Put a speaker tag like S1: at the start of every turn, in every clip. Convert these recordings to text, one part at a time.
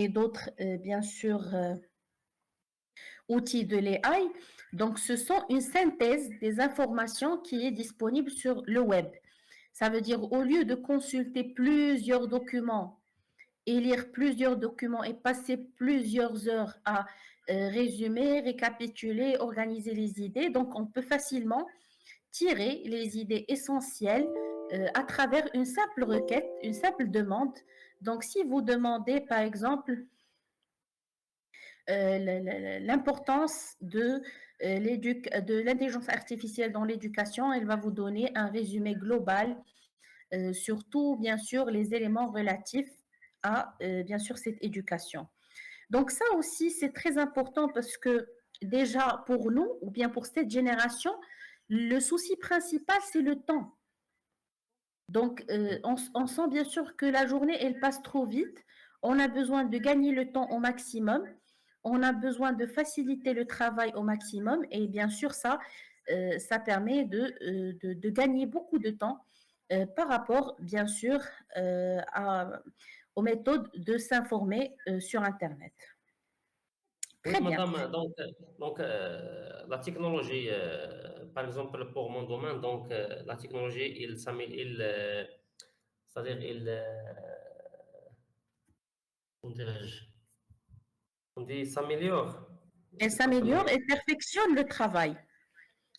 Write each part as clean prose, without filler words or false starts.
S1: et d'autres, bien sûr, outils de l'AI. Donc, ce sont une synthèse des informations qui est disponible sur le web. Ça veut dire, au lieu de consulter plusieurs documents et lire plusieurs documents et passer plusieurs heures à résumer, récapituler, organiser les idées, donc on peut facilement tirer les idées essentielles à travers une simple requête, une simple demande. Donc, si vous demandez, par exemple, l'importance de l'intelligence artificielle dans l'éducation, elle va vous donner un résumé global sur tout, bien sûr, les éléments relatifs à, bien sûr, cette éducation. Donc, ça aussi, c'est très important parce que déjà, pour nous, ou bien pour cette génération, le souci principal, c'est le temps. Donc, on sent bien sûr que la journée, elle passe trop vite. On a besoin de gagner le temps au maximum. On a besoin de faciliter le travail au maximum. Et bien sûr, ça permet de gagner beaucoup de temps par rapport, bien sûr, aux méthodes de s'informer sur Internet.
S2: Oui,
S1: Très bien.
S2: madame, la technologie, par exemple, pour mon domaine, la technologie, c'est-à-dire, comment dirais-je, on dit s'améliore. Je
S1: Elle
S2: sais pas
S1: s'améliore et perfectionne le travail.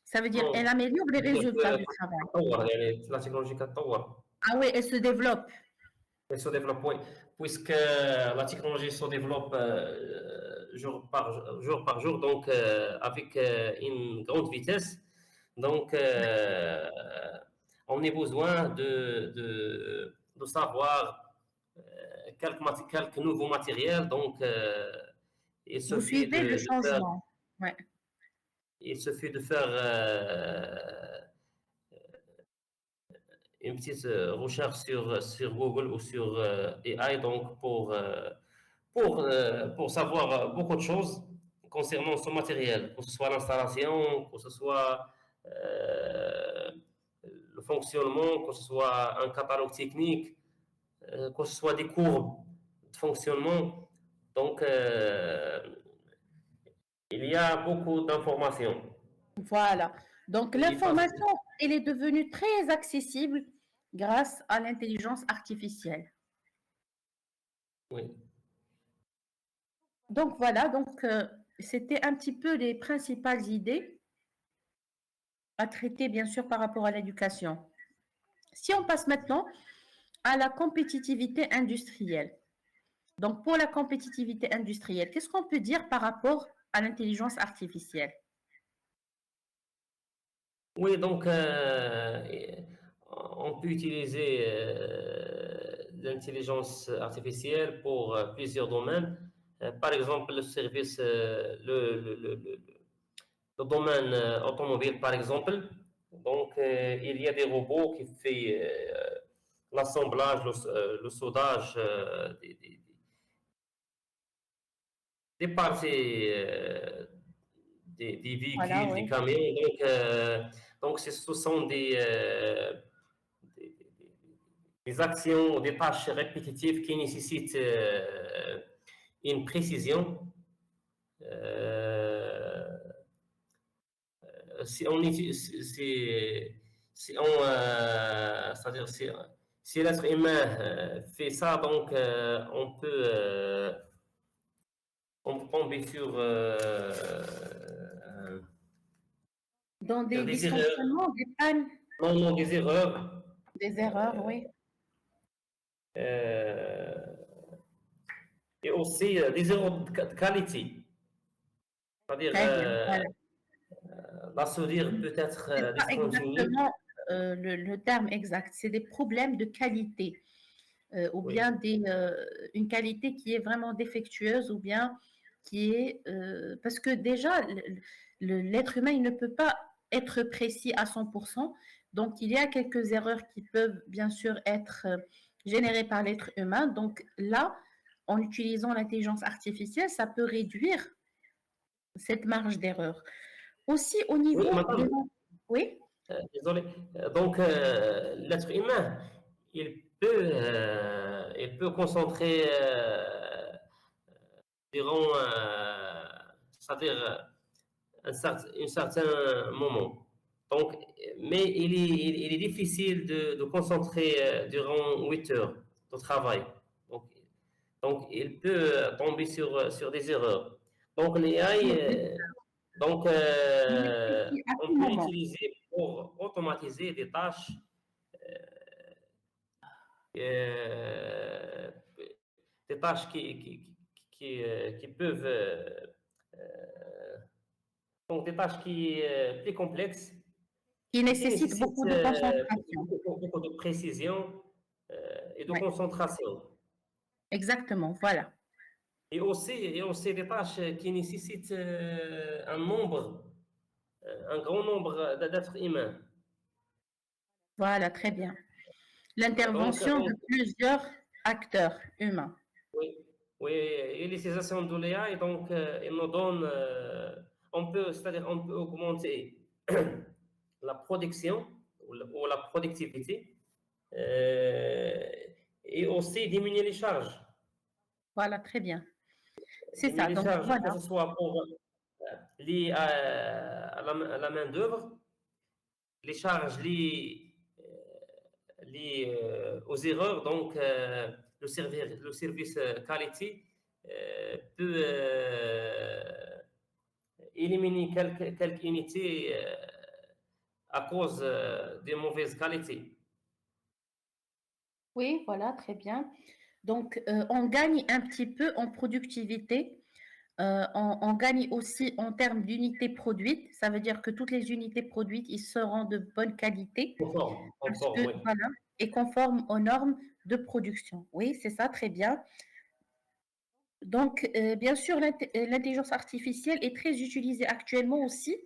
S1: Ça veut dire
S2: Non,
S1: elle améliore les
S2: je veux dire
S1: résultats du travail.
S2: تطور يعني la technologie تتطور.
S1: Ah oui, elle se développe.
S2: Elle se développe, oui, puisque la technologie se développe jour par jour, avec une grande vitesse. Donc, on a besoin de savoir quelques nouveaux matériels. Il
S1: Vous
S2: suffit
S1: suivez le
S2: de faire,
S1: changement. Ouais.
S2: il suffit de faire une petite recherche sur Google ou sur AI pour savoir beaucoup de choses concernant ce matériel, que ce soit l'installation, que ce soit le fonctionnement, que ce soit un catalogue technique, que ce soit des courbes de fonctionnement. Donc, il y a beaucoup d'informations.
S1: Voilà. Donc,
S2: Et
S1: l'information, elle est devenue très accessible grâce à l'intelligence artificielle.
S2: oui.
S1: Donc, voilà. Donc, c'était un petit peu les principales idées à traiter, bien sûr, par rapport à l'éducation. Si on passe maintenant à la compétitivité industrielle. Donc, pour la compétitivité industrielle, qu'est-ce qu'on peut dire par rapport à l'intelligence artificielle?
S2: Oui, on peut utiliser l'intelligence artificielle pour plusieurs domaines. Par exemple, le service, le domaine automobile, par exemple. Il y a des robots qui font l'assemblage, le soudage des parties des
S1: Voilà,
S2: véhicules,
S1: oui.
S2: des camions. Ce sont des, des- des actions, des tâches répétitives qui nécessitent une précision. Euh, si on si on, c'est-à-dire si l'être humain fait ça, on peut tomber
S1: Dans des
S2: sur des erreurs,
S1: dysfonctionnements, des pannes,
S2: non, des erreurs.
S1: des erreurs, oui.
S2: Euh, et aussi des erreurs de qualité. C'est-à-dire,
S1: Très bien. Voilà.
S2: la soudure peut être
S1: C'est pas
S2: discontinue.
S1: exactement le terme exact. C'est des problèmes de qualité ou bien
S2: Oui,
S1: une qualité qui est vraiment défectueuse ou bien qui est... parce que déjà, l'être humain, il ne peut pas être précis à 100%. Donc, il y a quelques erreurs qui peuvent bien sûr être générées par l'être humain. Donc là, en utilisant l'intelligence artificielle, ça peut réduire cette marge d'erreur. Aussi au
S2: oui,
S1: niveau de...
S2: madame,
S1: Oui,
S2: désolé. L'être humain, il peut concentrer durant, c'est-à-dire un certain moment. Donc, mais il est difficile de concentrer durant 8 heures de travail. Donc il peut tomber sur des erreurs. Donc, l'AI, donc,
S1: À
S2: on
S1: tout
S2: peut
S1: moment.
S2: l'utiliser pour automatiser des tâches euh, des tâches qui peuvent, euh, donc des tâches plus complexes,
S1: Qui
S2: qui
S1: nécessite
S2: nécessitent
S1: beaucoup de concentration.
S2: beaucoup de précision et de
S1: Oui,
S2: concentration.
S1: exactement, voilà.
S2: Et aussi des tâches qui nécessitent un grand nombre d'êtres humains.
S1: Voilà, très bien.
S2: Donc,
S1: L'intervention de
S2: donc
S1: plusieurs acteurs humains.
S2: oui, oui, et l'utilisation de l'IA, et donc, il nous donne, c'est-à-dire, on peut augmenter la production ou la productivité euh, et aussi diminuer les charges.
S1: Voilà, très bien. C'est
S2: Diminuer
S1: ça.
S2: les
S1: Donc,
S2: charges, que
S1: voilà.
S2: ce soit liées à la main-d'œuvre, les charges liées aux erreurs, donc le service qualité peut éliminer quelques unités à cause des mauvaises qualités.
S1: Oui, voilà, très bien. Donc, on gagne un petit peu en productivité. On gagne aussi en termes d'unités produites. Ça veut dire que toutes les unités produites, ils seront de bonne qualité parce
S2: Conforme,
S1: que,
S2: oui.
S1: voilà, et conformes aux normes de production. Oui, c'est ça, très bien. Donc, bien sûr, l'intelligence artificielle est très utilisée actuellement aussi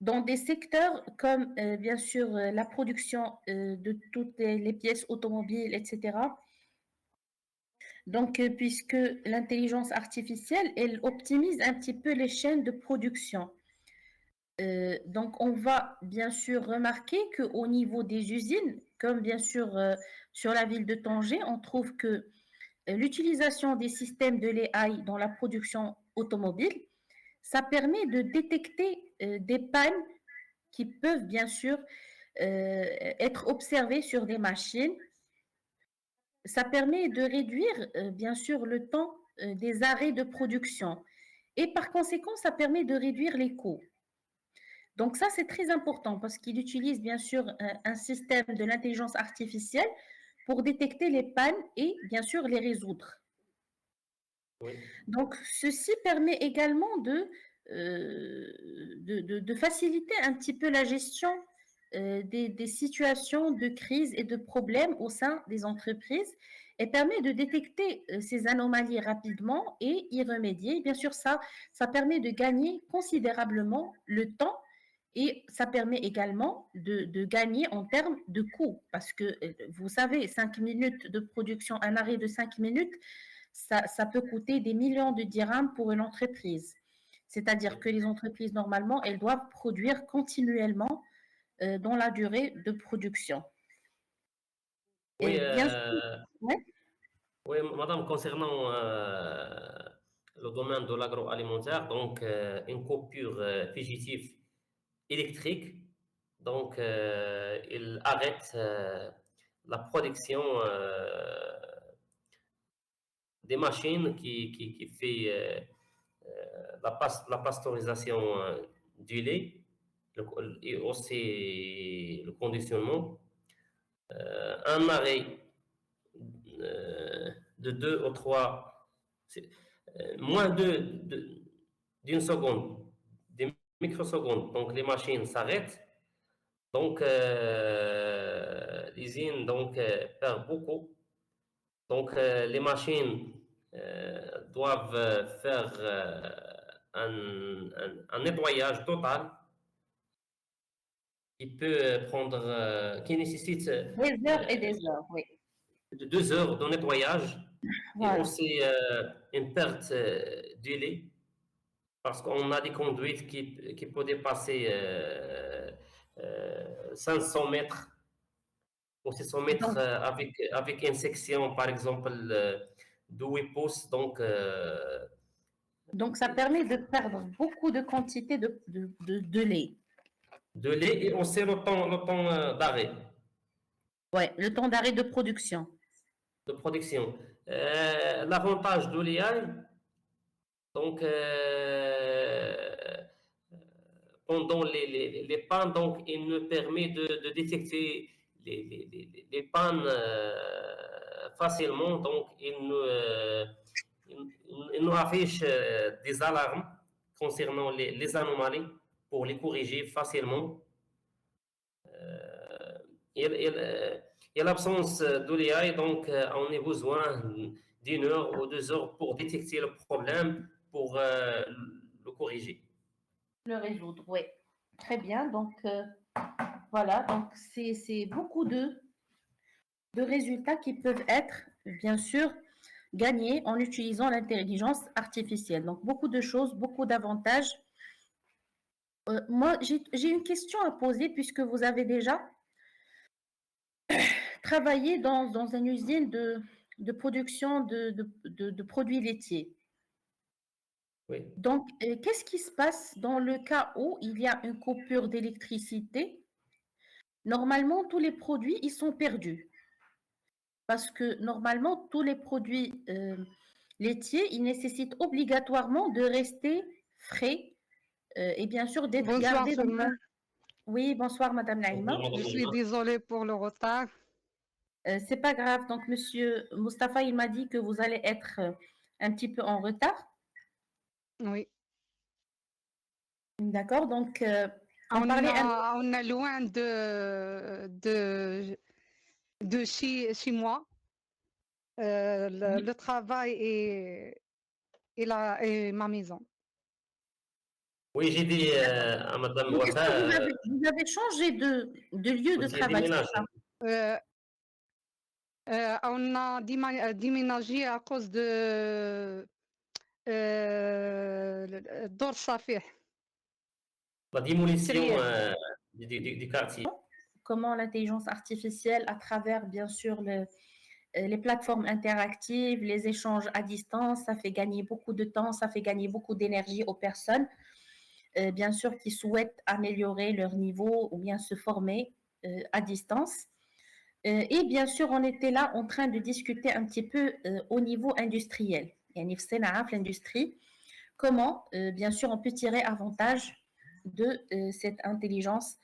S1: dans des secteurs comme, bien sûr, la production de toutes les pièces automobiles, etc. Donc, puisque l'intelligence artificielle, elle optimise un petit peu les chaînes de production. Donc, on va bien sûr remarquer qu'au niveau des usines, comme bien sûr sur la ville de Tanger, on trouve que l'utilisation des systèmes de l'AI dans la production automobile, ça permet de détecter des pannes qui peuvent bien sûr être observées sur des machines. Ça permet de réduire bien sûr le temps des arrêts de production et par conséquent, ça permet de réduire les coûts. Donc ça, c'est très important parce qu'il utilise bien sûr un système de l'intelligence artificielle pour détecter les pannes et bien sûr les résoudre.
S2: Oui.
S1: Donc ceci permet également de faciliter un petit peu la gestion des situations de crise et de problèmes au sein des entreprises et permet de détecter ces anomalies rapidement et y remédier. Bien sûr, ça permet de gagner considérablement le temps et ça permet également de gagner en termes de coûts parce que vous savez, 5 minutes de production, un arrêt de 5 minutes, ça peut coûter des millions de dirhams pour une entreprise. C'est-à-dire que les entreprises, normalement, elles doivent produire continuellement dans la durée de production.
S2: Oui,
S1: Et bien sûr, ouais,
S2: oui, madame, concernant le domaine de l'agroalimentaire, donc une coupure fugitive électrique, donc il arrête la production des machines qui fait la pasteurisation du lait et aussi le conditionnement. Un arrêt de 2 ou 3, moins d'une seconde, des microsecondes. Donc les machines s'arrêtent. Donc l'usine perd beaucoup. Donc les machines doivent faire un nettoyage total qui peut prendre, qui nécessite
S1: des heures et des heures, oui.
S2: 2 heures de nettoyage et
S1: Voilà.
S2: aussi une perte du lait parce qu'on a des conduites qui peuvent dépasser 500 mètres ou 600 mètres
S1: Donc,
S2: avec une section, par exemple, de 8 pouces.
S1: Donc, ça permet de perdre beaucoup de quantité de lait.
S2: de lait et aussi le temps d'arrêt
S1: Ouais, le temps d'arrêt de production.
S2: de production. L'avantage de l'AI, donc pendant les pannes, donc il nous permet de détecter les pannes facilement, donc il nous affiche des alarmes concernant les anomalies pour les corriger facilement. Et l'absence de l'AI, donc on a besoin d'une heure ou 2 heures pour détecter le problème, pour le corriger.
S1: Le résoudre, oui. Très bien. Donc, voilà. Donc, c'est beaucoup de résultats qui peuvent être, bien sûr, gagnés en utilisant l'intelligence artificielle. Donc, beaucoup de choses, beaucoup d'avantages. Moi, j'ai une question à poser puisque vous avez déjà travaillé dans une usine de production de produits laitiers.
S2: Oui.
S1: Donc, qu'est-ce qui se passe dans le cas où il y a une coupure d'électricité? Normalement, tous les produits, ils sont perdus. Parce que normalement, tous les produits laitiers, ils nécessitent obligatoirement de rester frais et bien sûr d'être
S3: Bonsoir
S1: gardés
S3: tout
S1: dans
S3: le
S1: un...
S3: monde.
S1: Oui, bonsoir Madame
S2: Bonjour,
S1: Naïma.
S3: Je
S2: Madame
S3: suis
S2: Lima.
S3: désolée pour le retard.
S1: C'est pas grave. Donc, Monsieur Mustapha, il m'a dit que vous allez être un petit peu en retard.
S3: Oui.
S1: D'accord. Donc, on
S3: On
S1: parlait un...
S3: est loin de chez moi. Le travail et ma maison.
S2: Oui, j'ai dit à Madame
S1: Donc, est-ce que
S2: Wafa,
S1: vous avez changé de lieu de
S2: vous avez
S1: travail, c'est
S2: déménagé.
S1: ça?
S3: On a déménagé à cause de Dor Safih.
S2: La démolition
S3: Trieste.
S2: du quartier.
S1: Comment l'intelligence artificielle, à travers bien sûr les plateformes interactives, les échanges à distance, ça fait gagner beaucoup de temps, ça fait gagner beaucoup d'énergie aux personnes, bien sûr, qui souhaitent améliorer leur niveau ou bien se former à distance. Et bien sûr, on était là en train de discuter un petit peu au niveau industriel. يعني في صناعة في l'industrie, comment, bien sûr, on peut tirer avantage de cette intelligence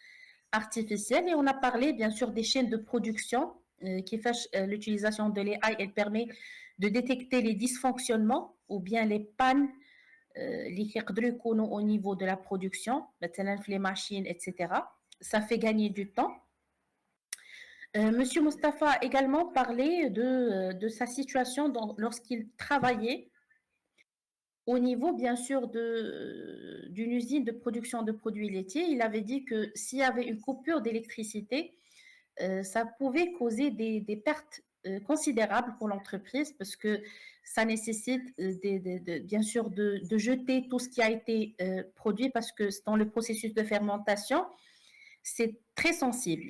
S1: artificielle. Et on a parlé, bien sûr, des chaînes de production qui fait l'utilisation de l'AI. Elle permet de détecter les dysfonctionnements ou bien les pannes au niveau de la production, les machines, etc. Ça fait gagner du temps. Monsieur Mustapha a également parlé de sa situation lorsqu'il travaillait au niveau, bien sûr, d'une usine de production de produits laitiers. Il avait dit que s'il y avait une coupure d'électricité, ça pouvait causer des pertes considérables pour l'entreprise parce que ça nécessite bien sûr de jeter tout ce qui a été produit parce que dans le processus de fermentation, c'est très sensible.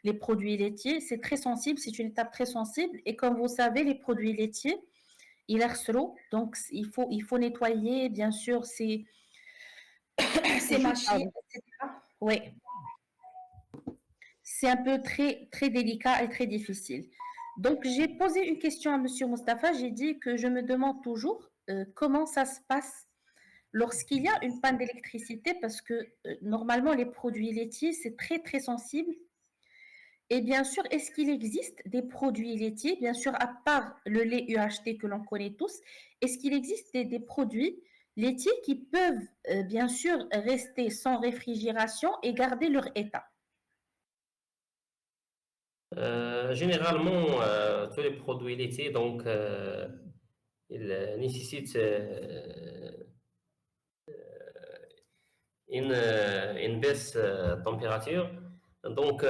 S1: Les produits laitiers, c'est très sensible, c'est une étape très sensible. Et comme vous savez, les produits laitiers, ils sont donc il faut nettoyer, bien sûr, ces machines, etc. Oui, c'est un peu très délicat et très difficile. Donc, j'ai posé une question à Monsieur Mustapha. J'ai dit que je me demande toujours comment ça se passe lorsqu'il y a une panne d'électricité, parce que normalement, les produits laitiers, c'est très sensible. Et bien sûr, est-ce qu'il existe des produits laitiers, bien sûr, à part le lait UHT que l'on connaît tous, est-ce qu'il existe des produits laitiers qui peuvent, bien sûr, rester sans réfrigération et garder leur état?
S2: Généralement, tous les produits laitiers, donc, ils nécessitent une baisse température. Donc,